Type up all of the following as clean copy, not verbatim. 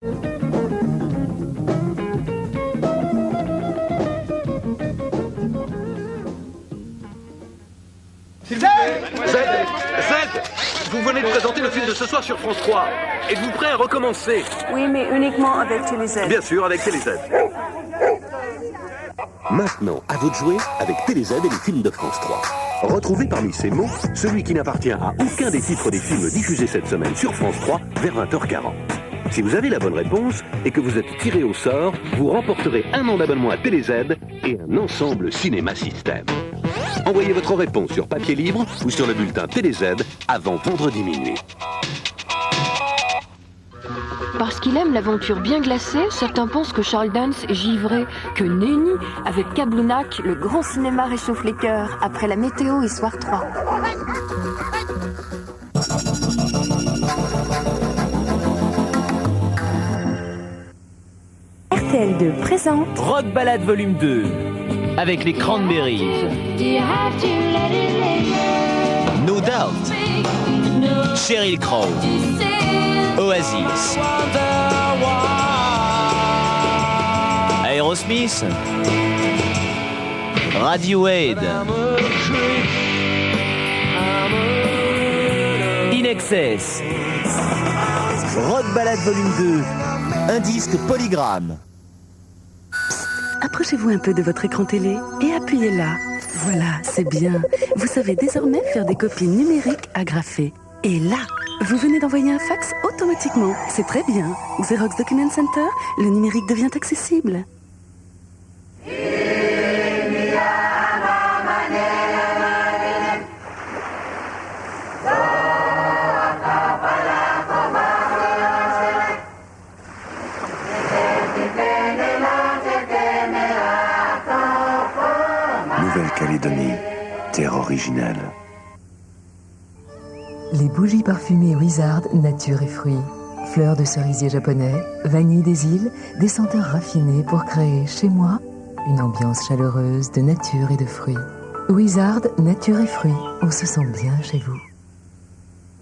Vous venez de présenter le film de ce soir sur France 3. Êtes-vous prêt à recommencer? Oui, mais uniquement avec TéléZ. Bien sûr, avec TéléZ. Maintenant, à vous de jouer avec TéléZ et les films de France 3. Retrouvez parmi ces mots celui qui n'appartient à aucun des titres des films diffusés cette semaine sur France 3 vers 20h40. Si vous avez la bonne réponse et que vous êtes tiré au sort, vous remporterez un an d'abonnement à TéléZ et un ensemble Cinéma Système. Envoyez votre réponse sur papier libre ou sur le bulletin TéléZ avant vendredi minuit. Parce qu'il aime l'aventure bien glacée, certains pensent que Charles Dance est givré, que nenni, avec Kablounak, le grand cinéma réchauffe les cœurs, après la météo et Soir 3. RTL2 présente Rock Ballade Volume 2 avec les Cranberries, No Doubt, Sheryl Crow, Oasis, Aerosmith, Radiohead, In Excess. Rock Ballade Volume 2, un disque polygramme. Approchez-vous un peu de votre écran télé et appuyez là. Voilà, c'est bien. Vous savez désormais faire des copies numériques agrafées. Et là, vous venez d'envoyer un fax automatiquement. C'est très bien. Xerox Document Center, le numérique devient accessible. Nouvelle-Calédonie, terre originale. Les bougies parfumées Wizard, nature et fruits. Fleurs de cerisier japonais, vanille des îles, des senteurs raffinées pour créer, chez moi, une ambiance chaleureuse de nature et de fruits. Wizard, nature et fruits, on se sent bien chez vous.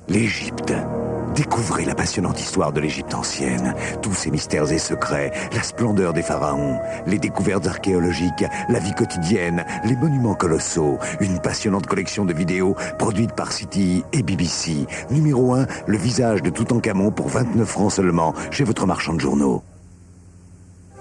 L'Égypte. Découvrez la passionnante histoire de l'Égypte ancienne, tous ses mystères et secrets, la splendeur des pharaons, les découvertes archéologiques, la vie quotidienne, les monuments colossaux, une passionnante collection de vidéos produites par City et BBC. Numéro 1, le visage de Toutankhamon pour 29 francs seulement, chez votre marchand de journaux.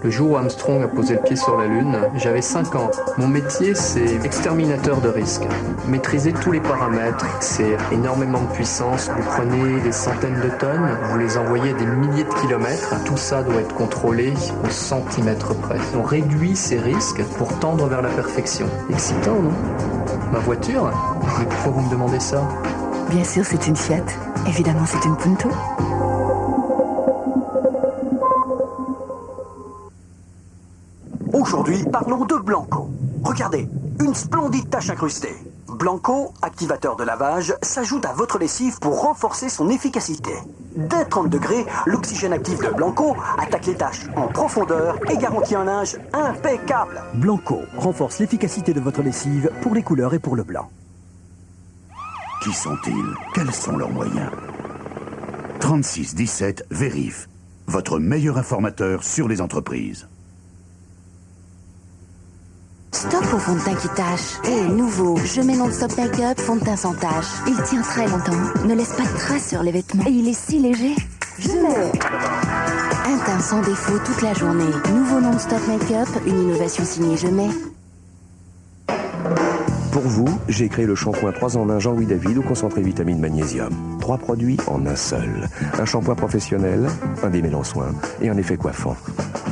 Le jour où Armstrong a posé le pied sur la Lune, j'avais 5 ans. Mon métier, c'est exterminateur de risques. Maîtriser tous les paramètres, c'est énormément de puissance. Vous prenez des centaines de tonnes, vous les envoyez à des milliers de kilomètres. Tout ça doit être contrôlé au centimètre près. On réduit ces risques pour tendre vers la perfection. Excitant, non? Ma voiture? Mais pourquoi vous me demandez ça? Bien sûr, c'est une Fiat. Évidemment, c'est une Punto. Aujourd'hui, parlons de Blanco. Regardez, une splendide tache incrustée. Blanco, activateur de lavage, s'ajoute à votre lessive pour renforcer son efficacité. Dès 30 degrés, l'oxygène actif de Blanco attaque les taches en profondeur et garantit un linge impeccable. Blanco renforce l'efficacité de votre lessive pour les couleurs et pour le blanc. Qui sont-ils? Quels sont leurs moyens? 3617 Vérif, votre meilleur informateur sur les entreprises. Stop au fond de teint qui tâche. Et nouveau, je mets non-stop make-up, fond de teint sans tache. Il tient très longtemps, ne laisse pas de traces sur les vêtements. Et il est si léger. Je mets un teint sans défaut toute la journée. Nouveau non-stop make-up, une innovation signée Je mets. Pour vous, j'ai créé le shampoing 3 en 1 Jean-Louis David au concentré vitamine magnésium. 3 produits en un seul. Un shampoing professionnel, un démêlant soin et un effet coiffant.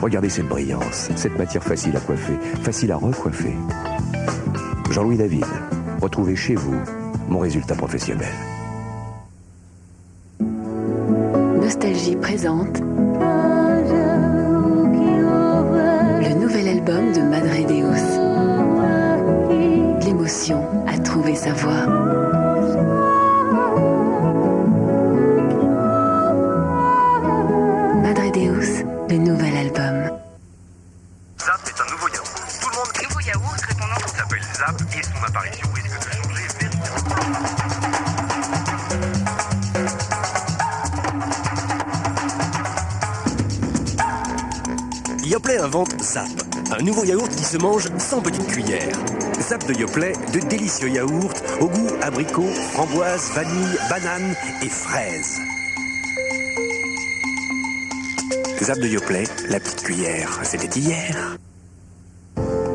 Regardez cette brillance, cette matière facile à coiffer, facile à recoiffer. Jean-Louis David, retrouvez chez vous mon résultat professionnel. Nostalgie présente le nouvel album de Madre Deus. L'émotion a trouvé sa voie. Madre Deus, le nouvel album. Zap est un nouveau yaourt. Tout le monde. Nouveau yaourt répondant. S'appelle Zap et son apparition risque de changer véritablement. Yoplait invente Zap, un nouveau yaourt qui se mange sans petite cuillère. Zap de Yoplait, de délicieux yaourts au goût abricot, framboise, vanille, banane et fraise. Zap de Yoplait, la petite cuillère, c'était hier.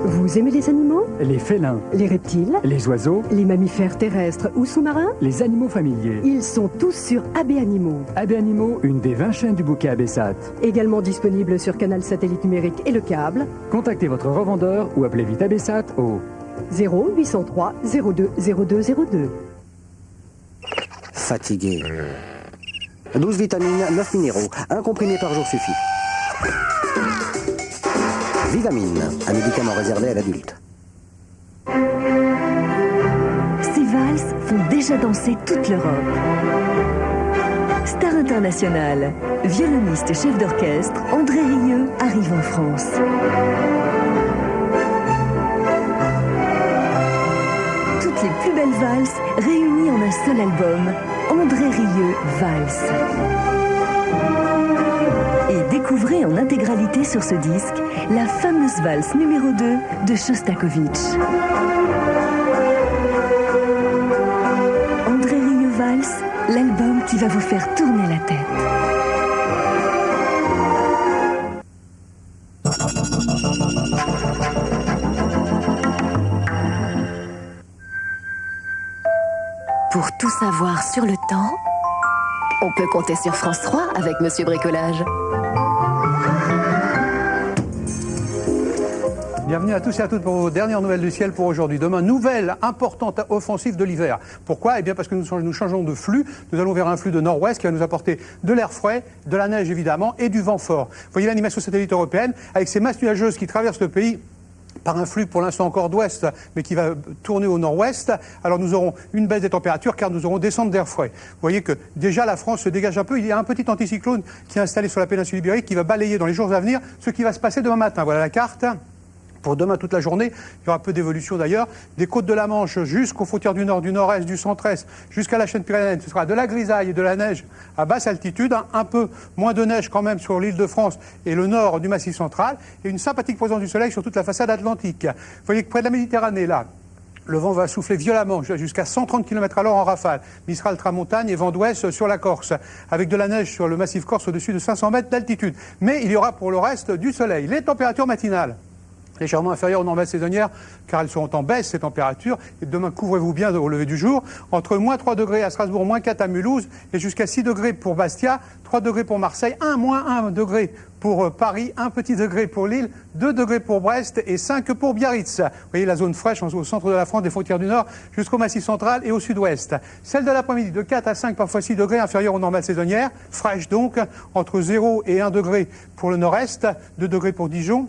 Vous aimez les animaux? Les félins. Les reptiles? Les oiseaux. Les mammifères terrestres ou sous-marins? Les animaux familiers. Ils sont tous sur AB Animaux. AB Animaux, une des 20 chaînes du bouquet ABSAT. Également disponible sur canal satellite numérique et le câble. Contactez votre revendeur ou appelez vite ABSAT au 0803 02 02 02. Fatigué. 12 vitamines, 9 minéraux. Un comprimé par jour suffit. Vivamine, un médicament réservé à l'adulte. Ces valses font déjà danser toute l'Europe. Star international, violoniste et chef d'orchestre, André Rieu arrive en France. Toutes les plus belles valses réunies en un seul album, André Rieu Valse. Et découvrez en intégralité sur ce disque la fameuse valse numéro 2 de Shostakovich. André Rieu Valse, l'album qui va vous faire tourner la tête. Pour tout savoir sur le temps, on peut compter sur France 3 avec Monsieur Bricolage. Bienvenue à tous et à toutes pour vos dernières nouvelles du ciel pour aujourd'hui. Demain, nouvelle importante offensive de l'hiver. Pourquoi? Eh bien parce que nous changeons de flux. Nous allons vers un flux de nord-ouest qui va nous apporter de l'air frais, de la neige évidemment et du vent fort. Vous voyez l'animation satellite européenne avec ces masses nuageuses qui traversent le pays par un flux pour l'instant encore d'ouest, mais qui va tourner au nord-ouest. Alors nous aurons une baisse des températures car nous aurons descente d'air frais. Vous voyez que déjà la France se dégage un peu. Il y a un petit anticyclone qui est installé sur la péninsule ibérique qui va balayer dans les jours à venir ce qui va se passer demain matin. Voilà la carte. Pour demain toute la journée, il y aura peu d'évolution d'ailleurs, des côtes de la Manche jusqu'aux frontières du nord, du nord-est, du centre-est, jusqu'à la chaîne pyrénéenne. Ce sera de la grisaille et de la neige à basse altitude, un peu moins de neige quand même sur l'île de France et le nord du Massif central, et une sympathique présence du soleil sur toute la façade atlantique. Vous voyez que près de la Méditerranée, là, le vent va souffler violemment jusqu'à 130 km/h en rafale. Mistral tramontagne et vent d'ouest sur la Corse, avec de la neige sur le massif corse au-dessus de 500 mètres d'altitude. Mais il y aura pour le reste du soleil. Les températures matinales légèrement inférieures aux normales saisonnières, car elles seront en baisse, ces températures. Et demain, couvrez-vous bien au lever du jour. Entre moins 3 degrés à Strasbourg, moins 4 à Mulhouse, et jusqu'à 6 degrés pour Bastia, 3 degrés pour Marseille, moins 1 degré pour Paris, 1 petit degré pour Lille, 2 degrés pour Brest et 5 pour Biarritz. Vous voyez la zone fraîche au centre de la France, des frontières du Nord, jusqu'au Massif central et au sud-ouest. Celle de l'après-midi, de 4 à 5, parfois 6 degrés, inférieure aux normales saisonnières. Fraîche donc, entre 0 et 1 degré pour le nord-est, 2 degrés pour Dijon,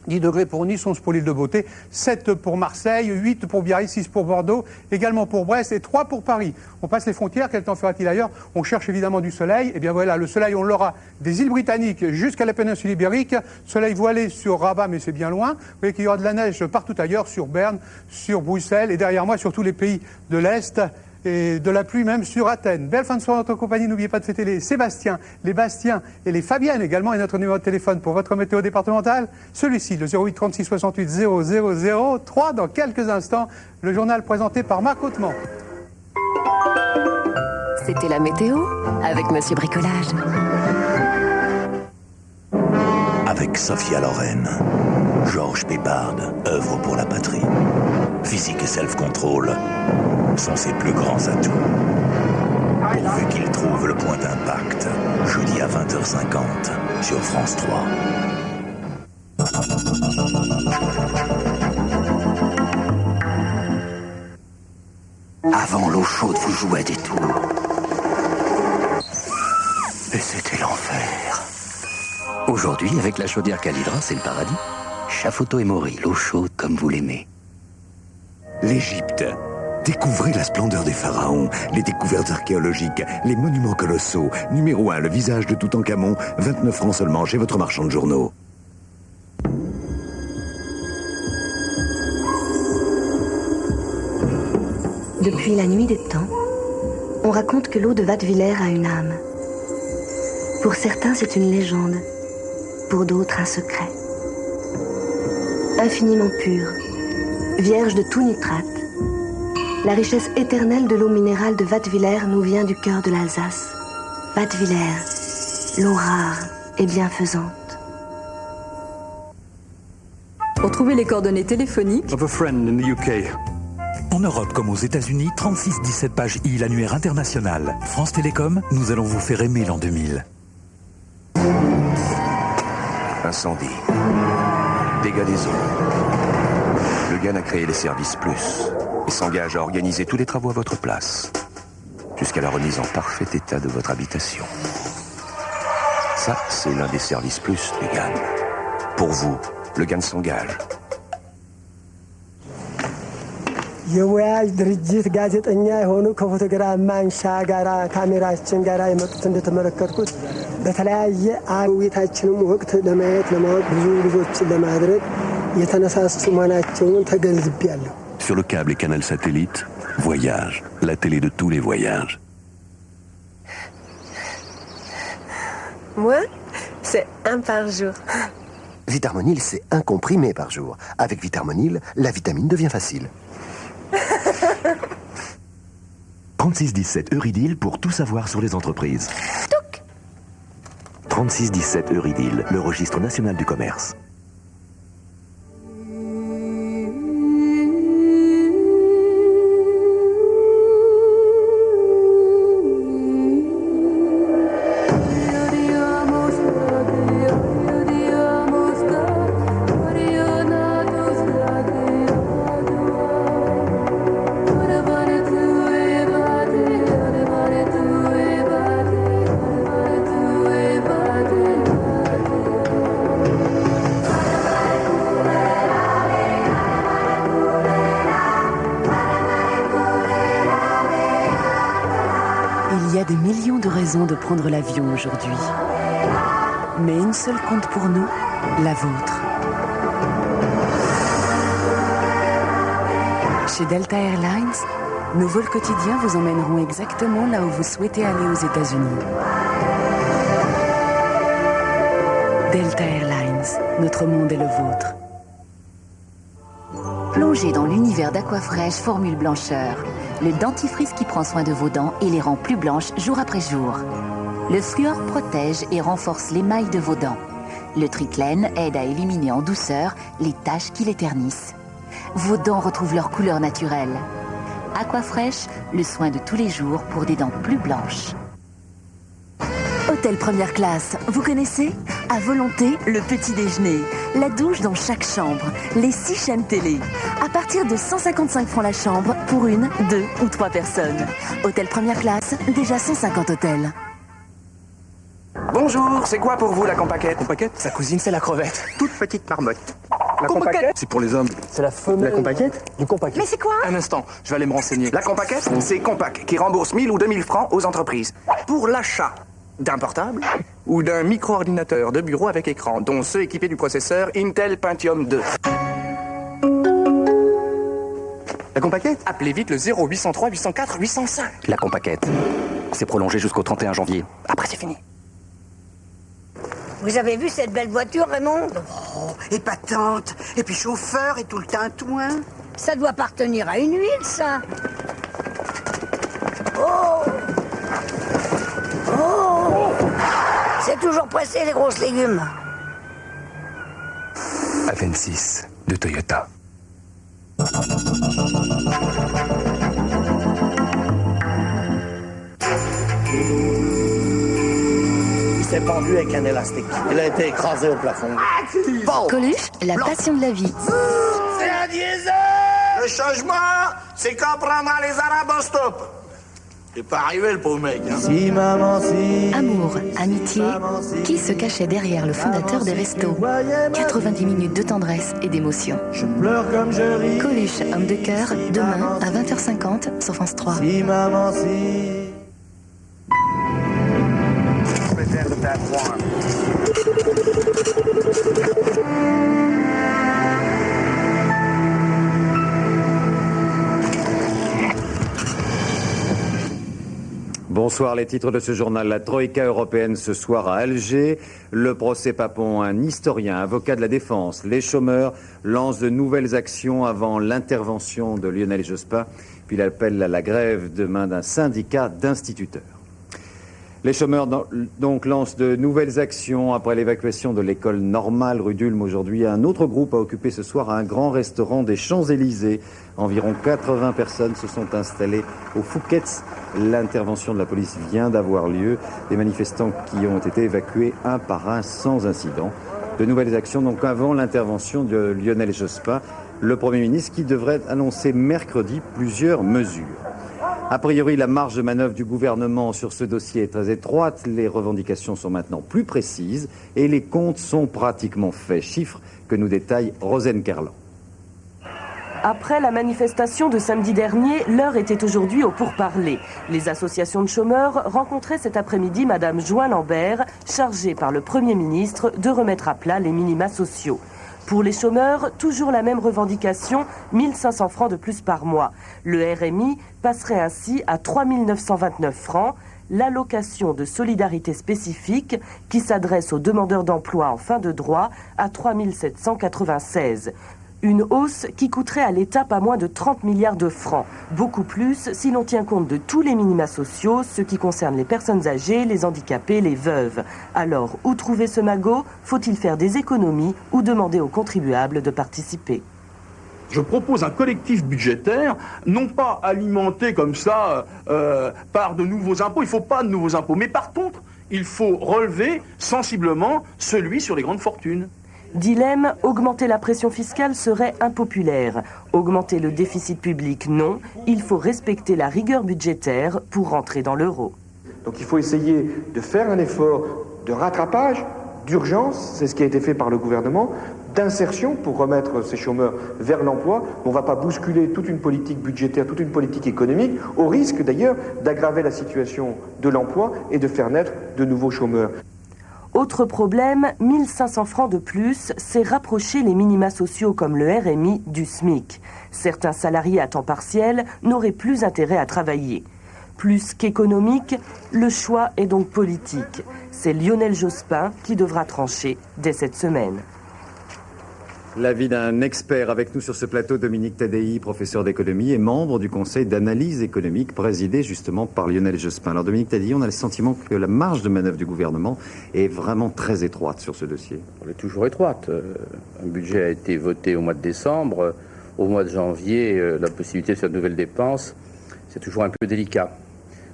10 degrés pour Nice, 11 pour l'île de Beauté, 7 pour Marseille, 8 pour Biarritz, 6 pour Bordeaux, également pour Brest et 3 pour Paris. On passe les frontières, quel temps fera-t-il ailleurs? On cherche évidemment du soleil. Et bien voilà, le soleil, on l'aura des îles britanniques jusqu'à la péninsule ibérique. Soleil voilé sur Rabat, mais c'est bien loin. Vous voyez qu'il y aura de la neige partout ailleurs, sur Berne, sur Bruxelles et derrière moi sur tous les pays de l'Est. Et de la pluie même sur Athènes. Belle fin de soirée en notre compagnie. N'oubliez pas de fêter les Sébastiens, les Bastiens et les Fabiennes également. Et notre numéro de téléphone pour votre météo départementale, celui-ci, le 08 36 68 000 3. Dans quelques instants, le journal présenté par Marc Hautement. C'était la météo avec Monsieur Bricolage. Avec Sophia Loren, Georges Pépard œuvre pour la patrie. Physique et self-control sont ses plus grands atouts. Pourvu qu'il trouve le point d'impact, jeudi à 20h50 sur France 3. Avant, l'eau chaude vous jouait des tours. Et c'était l'enfer. Aujourd'hui, avec la chaudière Calidra, c'est le paradis. Chafoto et Mori, l'eau chaude comme vous l'aimez. L'Égypte. Découvrez la splendeur des pharaons, les découvertes archéologiques, les monuments colossaux. Numéro 1, le visage de Toutankhamon, 29 francs seulement chez votre marchand de journaux. Depuis la nuit des temps, on raconte que l'eau de Wattwiller a une âme. Pour certains, c'est une légende. pour d'autres un secret. Infiniment pure, vierge de tout nitrate, la richesse éternelle de l'eau minérale de Wattwiller nous vient du cœur de l'Alsace. Wattwiller, l'eau rare et bienfaisante. Pour trouver les coordonnées téléphoniques, of a friend in the UK. En Europe comme aux États-Unis, 3617 page I, l'annuaire international. France Télécom, nous allons vous faire aimer l'an 2000. Incendie. Dégâts des eaux. Le GAN a créé les services plus et s'engage à organiser tous les travaux à votre place, jusqu'à la remise en parfait état de votre habitation. Ça, c'est l'un des services plus du GAN. Pour vous, le GAN s'engage. የወያጅ ድርጅት ጋዜጠኛ የሆኑ ከፎቶግራፍ ማንሻ ጋራ ካሜራችን ጋራ የመጡት እንደተመለከትኩት በተለያየ አዊታችንም ወቅት ለማየት ለማወቅ ብዙ ጉዞችን ለማድረግ የተነሳሱ መሆናቸውን ተገንዝቤያለሁ። Sur le câble et canal satellite, Voyage, la télé de tous les voyages. Moi, c'est un par jour. Vitarmonil, c'est un comprimé par jour. Avec Vitarmonil, la vitamine devient facile. 3617 Euridil pour tout savoir sur les entreprises. 3617 Euridil, le registre national du commerce. Des millions de raisons de prendre l'avion aujourd'hui. Mais une seule compte pour nous, la vôtre. Chez Delta Airlines, nos vols quotidiens vous emmèneront exactement là où vous souhaitez aller aux États-Unis. Delta Airlines, notre monde est le vôtre. Plongez dans l'univers d'Aquafresh Formule Blancheur, le dentifrice qui prend soin de vos dents et les rend plus blanches jour après jour. Le fluor protège et renforce l'émail de vos dents. Le triclène aide à éliminer en douceur les taches qui les ternissent. Vos dents retrouvent leur couleur naturelle. Aquafresh, le soin de tous les jours pour des dents plus blanches. Hôtel première classe, vous connaissez? À volonté, le petit déjeuner, la douche dans chaque chambre, les 6 chaînes télé. À partir de 155 francs la chambre pour 1, 2 ou 3 personnes. Hôtel première classe, déjà 150 hôtels. Bonjour, c'est quoi pour vous la compaquette? Compaquette? Sa cousine, c'est la crevette. Toute petite marmotte. La compaquette? C'est pour les hommes. C'est la femelle. La compaquette? Du compaquette. Mais c'est quoi? Un instant, je vais aller me renseigner. La compaquette, c'est Compac, qui rembourse 1000 ou 2000 francs aux entreprises. Pour l'achat d'un portable ou d'un micro-ordinateur de bureau avec écran, dont ceux équipés du processeur Intel Pentium 2. La compaquette? Appelez vite le 0803 804 805. La compaquette. C'est prolongé jusqu'au 31 janvier. Après, c'est fini. Vous avez vu cette belle voiture, Raymond? Oh, épatante. Et puis chauffeur et tout le tintouin. Ça doit appartenir à une huile, ça. Oh! Oh! C'est toujours pressé, les grosses légumes. A26 de Toyota. Il s'est pendu avec un élastique. Il a été écrasé au plafond. Bon. Coluche, la passion de la vie. C'est un diesel! Le changement, c'est quand prendra les Arabes en stop. C'est pas arrivé, le pauvre mec. Hein. Si, maman, si. Amour, amitié, qui se cachait derrière le fondateur des Restos? 90 minutes de tendresse et d'émotion. Je pleure comme je ris. Coluche, homme de cœur, demain à 20h50 sur France 3. Si, maman, si. Bonsoir. Bonsoir, les titres de ce journal. La Troïka européenne ce soir à Alger. Le procès Papon, un historien, avocat de la défense. Les chômeurs lancent de nouvelles actions avant l'intervention de Lionel Jospin. Puis l'appel à la grève demain d'un syndicat d'instituteurs. Les chômeurs donc lancent de nouvelles actions après l'évacuation de l'école normale rue d'Ulm aujourd'hui. Un autre groupe a occupé ce soir un grand restaurant des Champs-Élysées. Environ 80 personnes se sont installées au Fouquet's. L'intervention de la police vient d'avoir lieu. Des manifestants qui ont été évacués un par un sans incident. De nouvelles actions donc avant l'intervention de Lionel Jospin, le Premier ministre qui devrait annoncer mercredi plusieurs mesures. A priori, la marge de manœuvre du gouvernement sur ce dossier est très étroite. Les revendications sont maintenant plus précises et les comptes sont pratiquement faits. Chiffres que nous détaille Rosane Kerlan. Après la manifestation de samedi dernier, l'heure était aujourd'hui au pourparlers. Les associations de chômeurs rencontraient cet après-midi Madame Join-Lambert, chargée par le Premier ministre de remettre à plat les minima sociaux. Pour les chômeurs, toujours la même revendication, 1500 francs de plus par mois. Le RMI passerait ainsi à 3929 francs. L'allocation de solidarité spécifique, qui s'adresse aux demandeurs d'emploi en fin de droit, à 3796. Une hausse qui coûterait à l'État pas moins de 30 milliards de francs. Beaucoup plus si l'on tient compte de tous les minima sociaux, ceux qui concernent les personnes âgées, les handicapés, les veuves. Alors, où trouver ce magot? Faut-il faire des économies ou demander aux contribuables de participer? Je propose un collectif budgétaire, non pas alimenté comme ça par de nouveaux impôts. Il ne faut pas de nouveaux impôts. Mais par contre, il faut relever sensiblement celui sur les grandes fortunes. Dilemme, augmenter la pression fiscale serait impopulaire. Augmenter le déficit public, non. Il faut respecter la rigueur budgétaire pour rentrer dans l'euro. Donc il faut essayer de faire un effort de rattrapage, d'urgence, c'est ce qui a été fait par le gouvernement, d'insertion pour remettre ces chômeurs vers l'emploi. On ne va pas bousculer toute une politique budgétaire, toute une politique économique, au risque d'ailleurs d'aggraver la situation de l'emploi et de faire naître de nouveaux chômeurs. Autre problème, 1500 francs de plus, c'est rapprocher les minima sociaux comme le RMI du SMIC. Certains salariés à temps partiel n'auraient plus intérêt à travailler. Plus qu'économique, le choix est donc politique. C'est Lionel Jospin qui devra trancher dès cette semaine. L'avis d'un expert avec nous sur ce plateau, Dominique Tadei, professeur d'économie et membre du conseil d'analyse économique présidé justement par Lionel Jospin. Alors Dominique Tadei, on a le sentiment que la marge de manœuvre du gouvernement est vraiment très étroite sur ce dossier. Elle est toujours étroite. Un budget a été voté au mois de décembre. Au mois de janvier, la possibilité de faire de nouvelles dépenses, c'est toujours un peu délicat.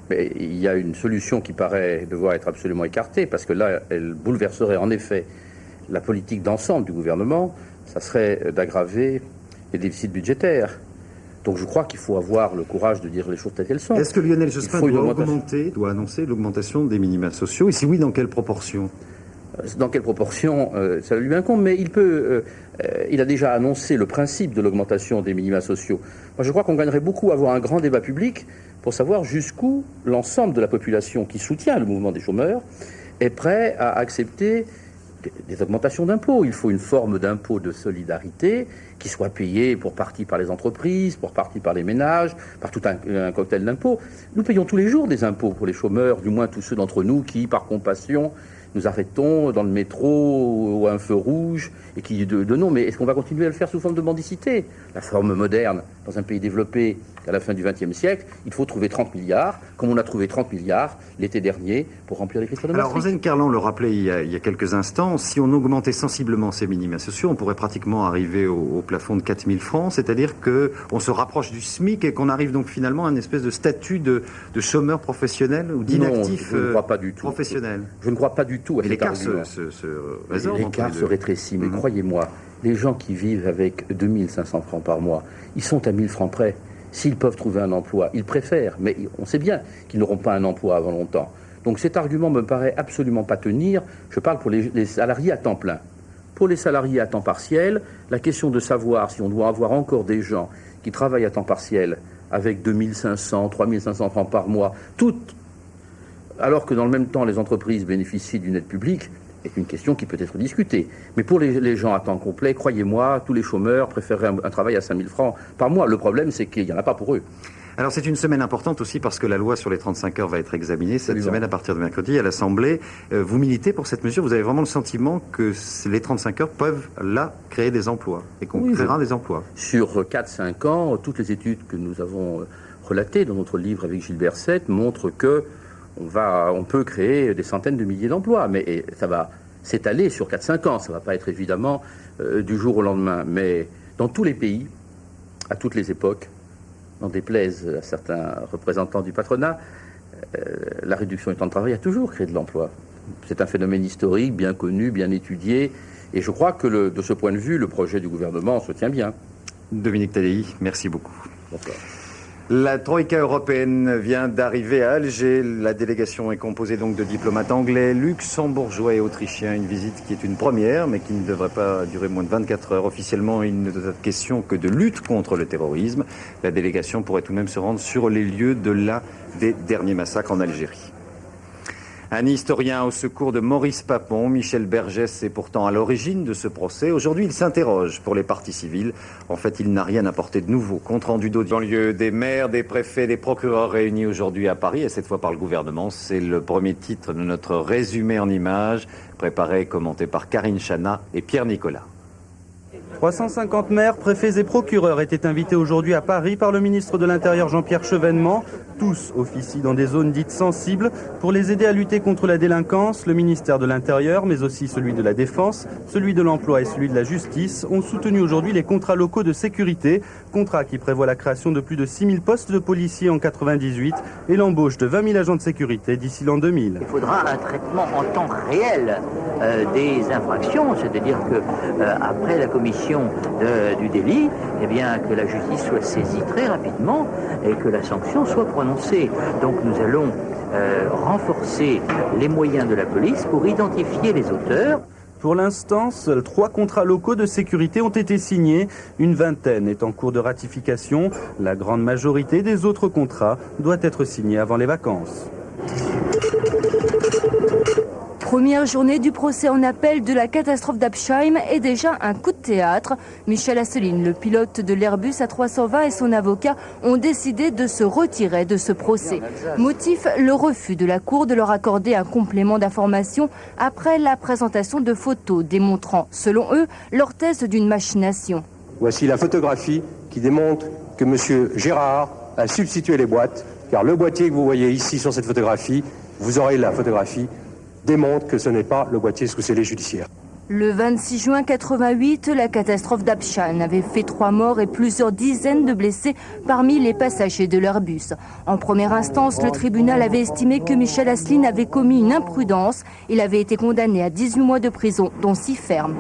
Mais il y a une solution qui paraît devoir être absolument écartée, parce que là, elle bouleverserait en effet la politique d'ensemble du gouvernement. Ça serait d'aggraver les déficits budgétaires. Donc je crois qu'il faut avoir le courage de dire les choses telles qu'elles sont. Est-ce que Lionel Jospin doit annoncer l'augmentation des minima sociaux? Et si oui, dans quelle proportion? Dans quelle proportion, ça lui incombe, mais il a déjà annoncé le principe de l'augmentation des minima sociaux. Moi je crois qu'on gagnerait beaucoup à avoir un grand débat public pour savoir jusqu'où l'ensemble de la population qui soutient le mouvement des chômeurs est prêt à accepter des augmentations d'impôts. Il faut une forme d'impôt de solidarité qui soit payée pour partie par les entreprises, pour partie par les ménages, par tout un cocktail d'impôts. Nous payons tous les jours des impôts pour les chômeurs, du moins tous ceux d'entre nous qui, par compassion, nous arrêtons dans le métro ou à un feu rouge et qui non, mais est-ce qu'on va continuer à le faire sous forme de mendicité? La forme moderne, dans un pays développé qu'à la fin du XXe siècle, il faut trouver 30 milliards, comme on a trouvé 30 milliards l'été dernier pour remplir les cristaux de Maastricht. Alors Rosane Kerlan le rappelait il y a quelques instants, si on augmentait sensiblement ces minima sociaux, on pourrait pratiquement arriver au plafond de 4000 francs, c'est-à-dire qu'on se rapproche du SMIC et qu'on arrive donc finalement à une espèce de statut de chômeur professionnel ou d'inactif professionnel. Je ne crois pas du tout à cet argument. L'écart se rétrécit, mais croyez-moi, les gens qui vivent avec 2500 francs par mois, ils sont à 1000 francs près. S'ils peuvent trouver un emploi, ils préfèrent, mais on sait bien qu'ils n'auront pas un emploi avant longtemps. Donc cet argument me paraît absolument pas tenir. Je parle pour les salariés à temps plein. Pour les salariés à temps partiel, la question de savoir si on doit avoir encore des gens qui travaillent à temps partiel avec 2500, 3500 francs par mois, alors que dans le même temps les entreprises bénéficient d'une aide publique, est une question qui peut être discutée. Mais pour les gens à temps complet, croyez-moi, tous les chômeurs préféreraient un travail à 5000 francs par mois. Le problème, c'est qu'il n'y en a pas pour eux. Alors c'est une semaine importante aussi parce que la loi sur les 35 heures va être examinée cette semaine à partir de mercredi à l'Assemblée. Vous militez pour cette mesure, vous avez vraiment le sentiment que les 35 heures peuvent là créer des emplois et qu'on créera des emplois. Sur 4-5 ans, toutes les études que nous avons relatées dans notre livre avec Gilbert Sette montrent que on peut créer des centaines de milliers d'emplois, mais ça va s'étaler sur 4-5 ans, ça ne va pas être évidemment du jour au lendemain, mais dans tous les pays, à toutes les époques, n'en déplaise à certains représentants du patronat, la réduction du temps de travail a toujours créé de l'emploi. C'est un phénomène historique, bien connu, bien étudié, et je crois que de ce point de vue, le projet du gouvernement se tient bien. Dominique Tadei, merci beaucoup. Bonsoir. La Troïka européenne vient d'arriver à Alger. La délégation est composée donc de diplomates anglais, luxembourgeois et autrichiens. Une visite qui est une première, mais qui ne devrait pas durer moins de 24 heures. Officiellement, il ne doit être question que de lutte contre le terrorisme. La délégation pourrait tout de même se rendre sur les lieux de l'un des derniers massacres en Algérie. Un historien au secours de Maurice Papon, Michel Bergès, est pourtant à l'origine de ce procès. Aujourd'hui, il s'interroge pour les parties civiles. En fait, il n'a rien apporté de nouveau. Compte rendu d'audience des maires, des préfets, des procureurs réunis aujourd'hui à Paris, et cette fois par le gouvernement. C'est le premier titre de notre résumé en images, préparé et commenté par Karine Chana et Pierre Nicolas. 350 maires, préfets et procureurs étaient invités aujourd'hui à Paris par le ministre de l'Intérieur Jean-Pierre Chevènement. Tous officient dans des zones dites sensibles. Pour les aider à lutter contre la délinquance, le ministère de l'Intérieur, mais aussi celui de la Défense, celui de l'Emploi et celui de la Justice, ont soutenu aujourd'hui les contrats locaux de sécurité. Contrats qui prévoient la création de plus de 6000 postes de policiers en 98 et l'embauche de 20 000 agents de sécurité d'ici l'an 2000. Il faudra un traitement en temps réel des infractions, c'est-à-dire que après la commission du délit, eh bien que la justice soit saisie très rapidement et que la sanction soit prononcée. Donc nous allons renforcer les moyens de la police pour identifier les auteurs. Pour l'instant, seuls 3 contrats locaux de sécurité ont été signés. Une vingtaine est en cours de ratification. La grande majorité des autres contrats doit être signée avant les vacances. Première journée du procès en appel de la catastrophe d'Absheim est déjà un coup de théâtre. Michel Asselineau, le pilote de l'Airbus A320 et son avocat ont décidé de se retirer de ce procès. Motif, le refus de la Cour de leur accorder un complément d'information après la présentation de photos démontrant, selon eux, leur thèse d'une machination. Voici la photographie qui démontre que M. Gérard a substitué les boîtes, car le boîtier que vous voyez ici sur cette photographie, vous aurez la photographie, démontre que ce n'est pas le boîtier sous scellé judiciaire. Le 26 juin 88, la catastrophe d'Absheim avait fait 3 morts et plusieurs dizaines de blessés parmi les passagers de l'Airbus. En première instance, le tribunal avait estimé que Michel Asselineau avait commis une imprudence. Il avait été condamné à 18 mois de prison, dont 6 fermes.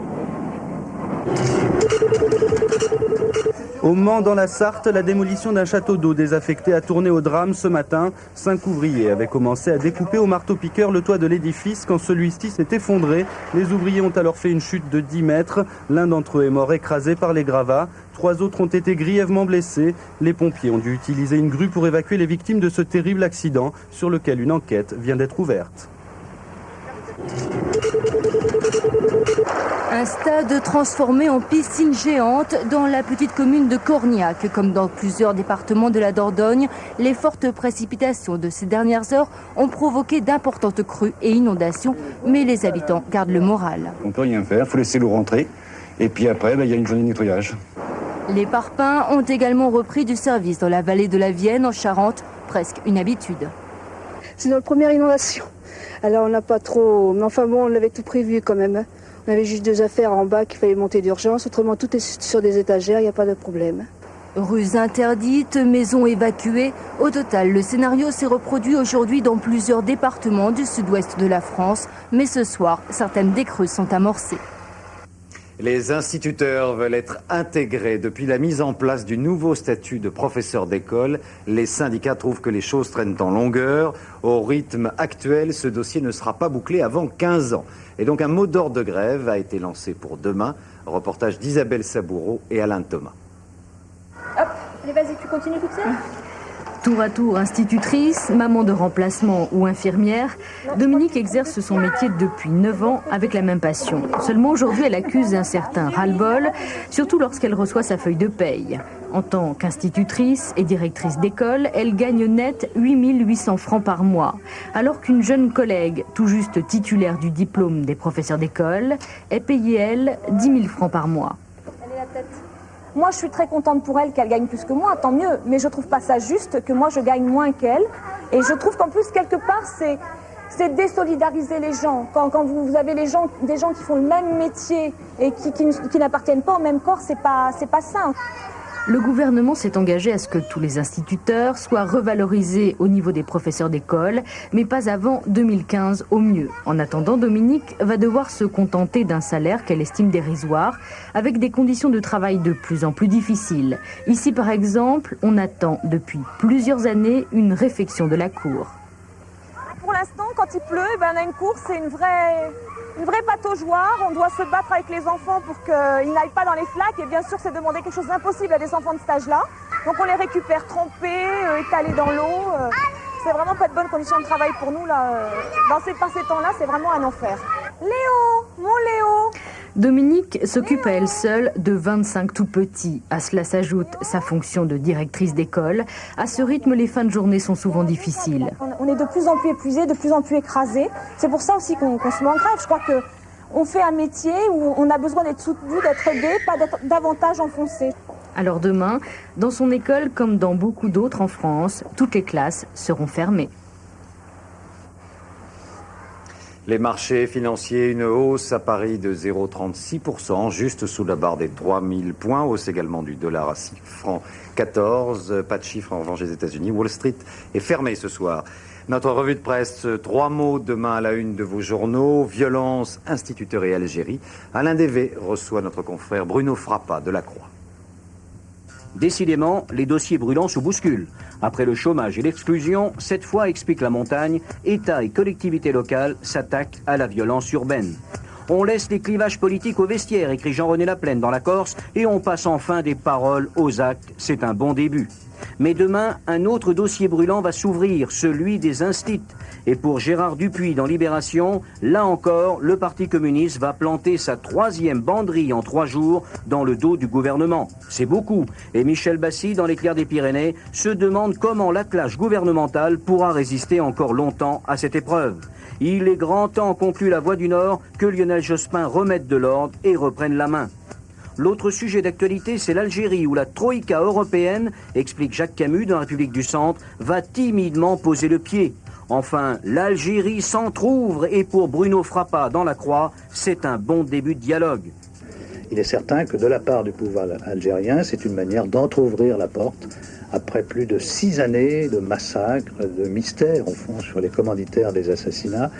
Au Mans, dans la Sarthe, la démolition d'un château d'eau désaffecté a tourné au drame ce matin. 5 ouvriers avaient commencé à découper au marteau-piqueur le toit de l'édifice quand celui-ci s'est effondré. Les ouvriers ont alors fait une chute de 10 mètres. L'un d'entre eux est mort écrasé par les gravats. 3 autres ont été grièvement blessés. Les pompiers ont dû utiliser une grue pour évacuer les victimes de ce terrible accident sur lequel une enquête vient d'être ouverte. Un stade transformé en piscine géante dans la petite commune de Corniac. Comme dans plusieurs départements de la Dordogne, les fortes précipitations de ces dernières heures ont provoqué d'importantes crues et inondations, mais les habitants gardent le moral. On ne peut rien faire, il faut laisser l'eau rentrer, et puis après, il y a une journée de nettoyage. Les parpaings ont également repris du service dans la vallée de la Vienne, en Charente, presque une habitude. C'est notre première inondation. Alors on n'a pas trop... Mais enfin bon, on avait tout prévu quand même. On avait juste 2 affaires en bas qu'il fallait monter d'urgence. Autrement, tout est sur des étagères, il n'y a pas de problème. Rues interdites, maisons évacuées. Au total, le scénario s'est reproduit aujourd'hui dans plusieurs départements du sud-ouest de la France. Mais ce soir, certaines décrues sont amorcées. Les instituteurs veulent être intégrés. Depuis la mise en place du nouveau statut de professeur d'école, les syndicats trouvent que les choses traînent en longueur. Au rythme actuel, ce dossier ne sera pas bouclé avant 15 ans. Et donc un mot d'ordre de grève a été lancé pour demain. Reportage d'Isabelle Saboureau et Alain Thomas. Hop, allez vas-y, tu continues toute seule. Tour à tour institutrice, maman de remplacement ou infirmière, Dominique exerce son métier depuis 9 ans avec la même passion. Seulement aujourd'hui, elle accuse un certain ras-le-bol, surtout lorsqu'elle reçoit sa feuille de paye. En tant qu'institutrice et directrice d'école, elle gagne net 8 800 francs par mois, alors qu'une jeune collègue, tout juste titulaire du diplôme des professeurs d'école, est payée, elle, 10 000 francs par mois. Elle est la tête. Moi, je suis très contente pour elle qu'elle gagne plus que moi, tant mieux. Mais je trouve pas ça juste que moi, je gagne moins qu'elle. Et je trouve qu'en plus, quelque part, c'est désolidariser les gens. Quand vous avez des gens qui font le même métier et qui n'appartiennent pas au même corps, c'est pas sain. Le gouvernement s'est engagé à ce que tous les instituteurs soient revalorisés au niveau des professeurs d'école, mais pas avant 2015 au mieux. En attendant, Dominique va devoir se contenter d'un salaire qu'elle estime dérisoire, avec des conditions de travail de plus en plus difficiles. Ici, par exemple, on attend depuis plusieurs années une réfection de la cour. Pour l'instant, quand il pleut, on a une cour, c'est une vraie pataugeoire. On doit se battre avec les enfants pour qu'ils n'aillent pas dans les flaques. Et bien sûr, c'est demander quelque chose d'impossible à des enfants de cet âge-là. Donc on les récupère trempés, étalés dans l'eau. C'est vraiment pas de bonnes conditions de travail pour nous. Par ces temps-là, c'est vraiment un enfer. Léo, mon Léo. Dominique s'occupe à elle seule de 25 tout-petits. À cela s'ajoute sa fonction de directrice d'école. À ce rythme, les fins de journée sont souvent difficiles. On est de plus en plus épuisés, de plus en plus écrasés. C'est pour ça aussi qu'on se met en grève. Je crois qu'on fait un métier où on a besoin d'être soutenu, d'être aidé, pas d'être davantage enfoncé. Alors demain, dans son école, comme dans beaucoup d'autres en France, toutes les classes seront fermées. Les marchés financiers, une hausse à Paris de 0,36%, juste sous la barre des 3000 points, hausse également du dollar à 6 francs 14, pas de chiffres en revanche des États-Unis. Wall Street est fermée ce soir. Notre revue de presse, 3 mots demain à la une de vos journaux, violence, instituteurs et Algérie. Alain Dévé reçoit notre confrère Bruno Frappa de La Croix. Décidément, les dossiers brûlants se bousculent. Après le chômage et l'exclusion, cette fois, explique La Montagne, État et collectivités locales s'attaquent à la violence urbaine. On laisse les clivages politiques au vestiaire, écrit Jean-René Laplaine dans La Corse, et on passe enfin des paroles aux actes. C'est un bon début. Mais demain, un autre dossier brûlant va s'ouvrir, celui des instits. Et pour Gérard Dupuis dans Libération, là encore, le Parti communiste va planter sa 3e banderille en 3 jours dans le dos du gouvernement. C'est beaucoup. Et Michel Bassy, dans l'Éclair des Pyrénées, se demande comment l'attelage gouvernemental pourra résister encore longtemps à cette épreuve. Il est grand temps, conclut La Voix du Nord, que Lionel Jospin remette de l'ordre et reprenne la main. L'autre sujet d'actualité, c'est l'Algérie, où la troïka européenne, explique Jacques Camus dans La République du Centre, va timidement poser le pied. Enfin, l'Algérie s'entrouvre et pour Bruno Frappa dans La Croix, c'est un bon début de dialogue. Il est certain que de la part du pouvoir algérien, c'est une manière d'entrouvrir la porte après plus de 6 années de massacres, de mystères au fond sur les commanditaires des assassinats,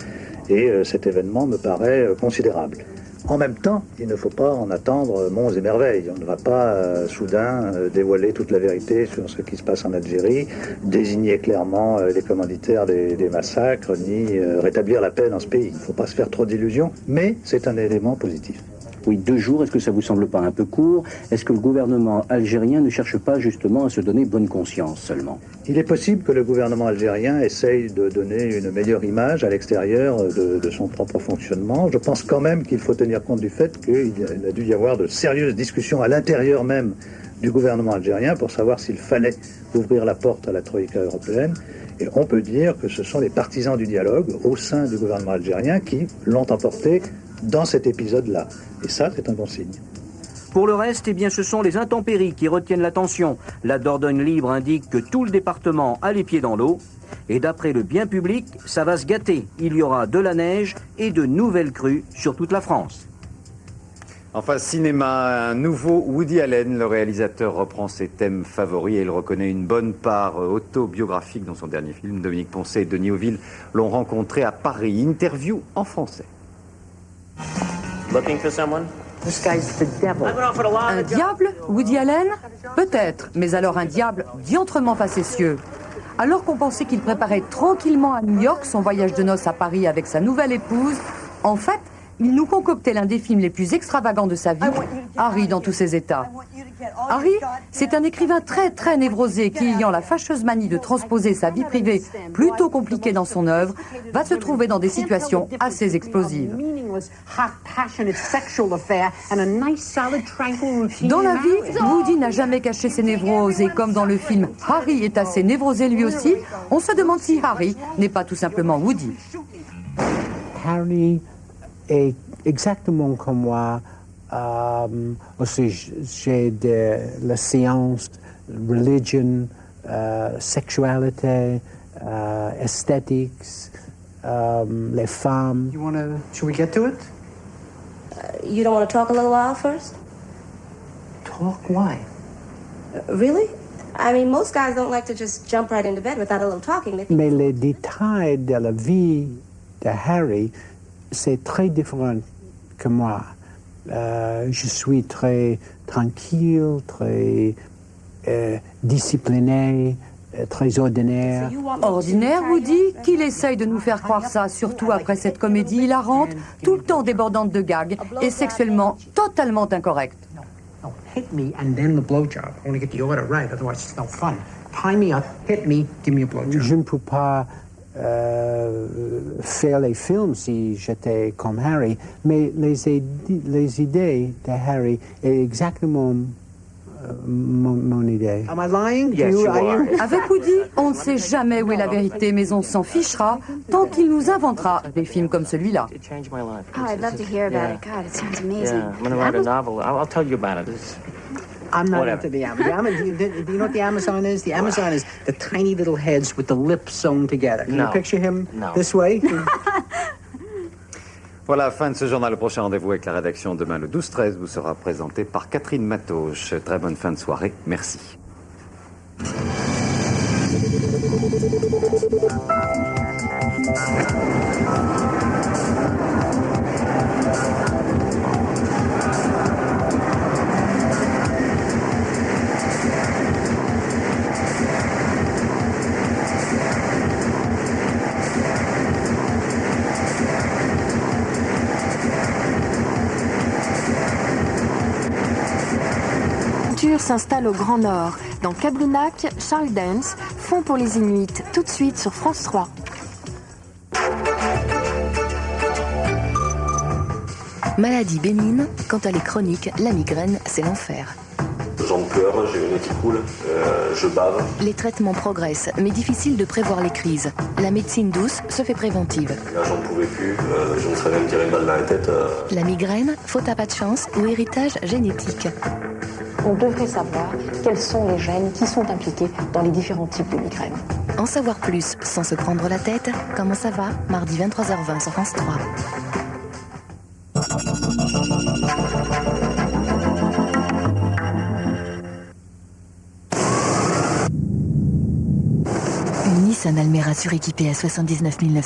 et cet événement me paraît considérable. En même temps, il ne faut pas en attendre monts et merveilles. On ne va pas soudain dévoiler toute la vérité sur ce qui se passe en Algérie, désigner clairement les commanditaires des massacres, ni rétablir la paix dans ce pays. Il ne faut pas se faire trop d'illusions, mais c'est un élément positif. Oui, 2 jours, est-ce que ça vous semble pas un peu court? Est-ce que le gouvernement algérien ne cherche pas justement à se donner bonne conscience seulement? Il est possible que le gouvernement algérien essaye de donner une meilleure image à l'extérieur de son propre fonctionnement. Je pense quand même qu'il faut tenir compte du fait qu'il a dû y avoir de sérieuses discussions à l'intérieur même du gouvernement algérien pour savoir s'il fallait ouvrir la porte à la troïka européenne. Et on peut dire que ce sont les partisans du dialogue au sein du gouvernement algérien qui l'ont emporté dans cet épisode-là. Et ça, c'est un bon signe. Pour le reste, eh bien, ce sont les intempéries qui retiennent l'attention. La Dordogne libre indique que tout le département a les pieds dans l'eau. Et d'après le bien public, ça va se gâter. Il y aura de la neige et de nouvelles crues sur toute la France. Enfin, cinéma, un nouveau Woody Allen. Le réalisateur reprend ses thèmes favoris et il reconnaît une bonne part autobiographique dans son dernier film. Dominique Poncet et Denis Auville l'ont rencontré à Paris. Interview en français. Looking for someone? This guy's the devil. Un diable, Woody Allen? Peut-être, mais alors un diable diantrement facétieux. Alors qu'on pensait qu'il préparait tranquillement à New York son voyage de noces à Paris avec sa nouvelle épouse, en fait, il nous concoctait l'un des films les plus extravagants de sa vie, Harry dans tous ses états. Harry, c'est un écrivain très très névrosé qui, ayant la fâcheuse manie de transposer sa vie privée plutôt compliquée dans son œuvre, va se trouver dans des situations assez explosives. Dans la vie, Woody n'a jamais caché ses névroses et comme dans le film Harry est assez névrosé lui aussi, on se demande si Harry n'est pas tout simplement Woody. Harry est exactement comme moi. Aussi, j'ai de la science, religion, sexualité, aesthetics, les femmes. Should we get to it? You don't want to talk a little while first? Talk? Why? Really? I mean, most guys don't like to just jump right into bed without a little talking. Mais les détails de la vie de Harry, c'est très différent que moi. Je suis très tranquille, très discipliné, très ordinaire. Ordinaire, Woody, qu'il essaye de nous faire croire ça, surtout après cette comédie hilarante, tout le temps débordante de gags et sexuellement totalement incorrecte. No, hit me and then the blowjob. I want to get the order right, otherwise it's no fun. Tie me up, hit me, give me a blowjob. Je ne peux pas faire les films si j'étais comme Harry, mais les idées de Harry est exactement mon idée. Am I lying? Yes, you are. Avec Woody, on ne sait jamais où est la vérité, mais on s'en fichera tant qu'il nous inventera des films comme celui-là. Oh, I'd love to hear about it. God, it sounds amazing. Yeah, I'm going to write a novel. I'll tell you about it. I'm not Whatever. into the Amazon. Do you know what the Amazon is? The Amazon is the tiny little heads with the lips sewn together. Can you picture him this way? Voilà, fin de ce journal. Le prochain rendez-vous avec la rédaction demain le 12-13 vous sera présenté par Catherine Matoche. Très bonne fin de soirée. Merci. S'installe au Grand Nord. Dans Kablunak, Charles Dance fond pour les Inuits. Tout de suite sur France 3. Maladie bénigne, quand elle est chronique, la migraine, c'est l'enfer. J'en pleure, j'ai le nez qui coule, je bave. Les traitements progressent, mais difficile de prévoir les crises. La médecine douce se fait préventive. Là, j'en pouvais plus, je me serais même tiré une balle dans la tête. La migraine, faute à pas de chance ou héritage génétique. On devrait savoir quels sont les gènes qui sont impliqués dans les différents types de migraines. En savoir plus sans se prendre la tête, comment ça va? Mardi 23h20 sur France 3. Une Nissan Almera suréquipée à 79 900